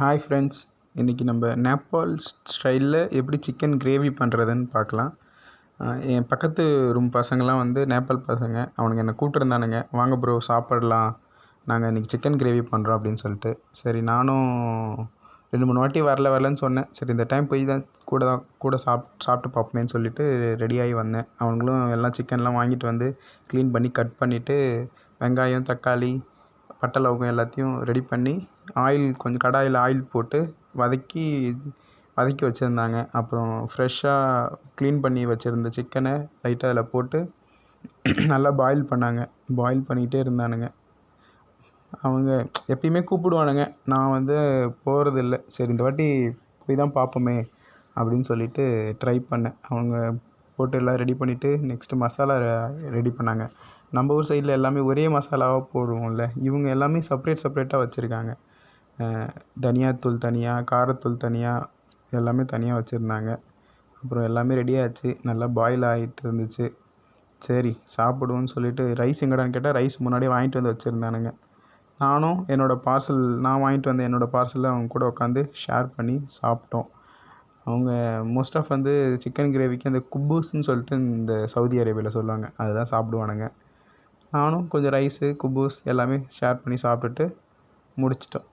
Hi friends, இன்றைக்கி நம்ம நேபாள் ஸ்டைலில் எப்படி சிக்கன் கிரேவி பண்ணுறதுன்னு பார்க்கலாம். என் பக்கத்து ரூம் பசங்கள்லாம் வந்து நேபாள் பசங்க. அவனுங்க என்னை கூப்பிட்டுருந்தானுங்க, வாங்க ப்ரோ சாப்பிடலாம், நாங்கள் இன்றைக்கி சிக்கன் கிரேவி பண்ணுறோம் அப்படின்னு சொல்லிட்டு. சரி, நானும் 2-3 வாட்டி வரலன்னு சொன்னேன். சரி, இந்த டைம் போய் தான் கூட சாப்பிட்டு பார்ப்போமேன்னு சொல்லிட்டு ரெடியாகி வந்தேன். அவங்களும் எல்லாம் சிக்கன்லாம் வாங்கிட்டு வந்து க்ளீன் பண்ணி கட் பண்ணிவிட்டு வெங்காயம், தக்காளி, பட்டை, லவங்கம் எல்லாத்தையும் ரெடி பண்ணி கொஞ்சம் கடாயில் ஆயில் போட்டு வதக்கி வச்சுருந்தாங்க. அப்புறம் ஃப்ரெஷ்ஷாக க்ளீன் பண்ணி வச்சுருந்த சிக்கனை லைட்டாக அதில் போட்டு நல்லா பாயில் பண்ணாங்க. பாயில் பண்ணிக்கிட்டே இருந்தானுங்க. அவங்க எப்பயுமே கூப்பிடுவானுங்க, நான் வந்து போகிறதில்ல. சரி, இந்த வாட்டி போய் தான் பார்ப்போமே அப்படின்னு சொல்லிட்டு ட்ரை பண்ணேன். அவங்க போட்டு எல்லாம் ரெடி பண்ணிவிட்டு நெக்ஸ்ட்டு மசாலா ரெடி பண்ணாங்க. நம்ம ஊர் சைடில் எல்லாமே ஒரே மசாலாவாக போடுவோம்ல, இவங்க எல்லாமே செப்பரேட்டாக வச்சுருக்காங்க. தனியாத்தூள் தனியாக, காரத்தூள் தனியாக, எல்லாமே தனியாக வச்சுருந்தாங்க. அப்புறம் எல்லாமே ரெடி ஆச்சு, நல்லா பாயில் ஆகிட்டு இருந்துச்சு. சரி சாப்பிடுவோன்னு சொல்லிட்டு ரைஸ் எங்கடான்னு கேட்டால் ரைஸ் முன்னாடியே வாங்கிட்டு வந்து வச்சுருந்தானுங்க. நானும் நான் வாங்கிட்டு வந்த என்னோடய பார்சலில் அவங்க கூட உட்காந்து ஷேர் பண்ணி சாப்பிட்டோம். அவங்க மோஸ்ட் ஆஃப் வந்து சிக்கன் கிரேவிக்கு அந்த குப்பூஸ்ன்னு சொல்லிட்டு இந்த சவுதி அரேபியாவில் சொல்லுவாங்க, அதுதான் சாப்பிடுவானுங்க. நானும் கொஞ்சம் ரைஸு, குப்பூஸ் எல்லாமே ஷேர் பண்ணி சாப்பிட்டுட்டு முடிச்சிட்டோம்.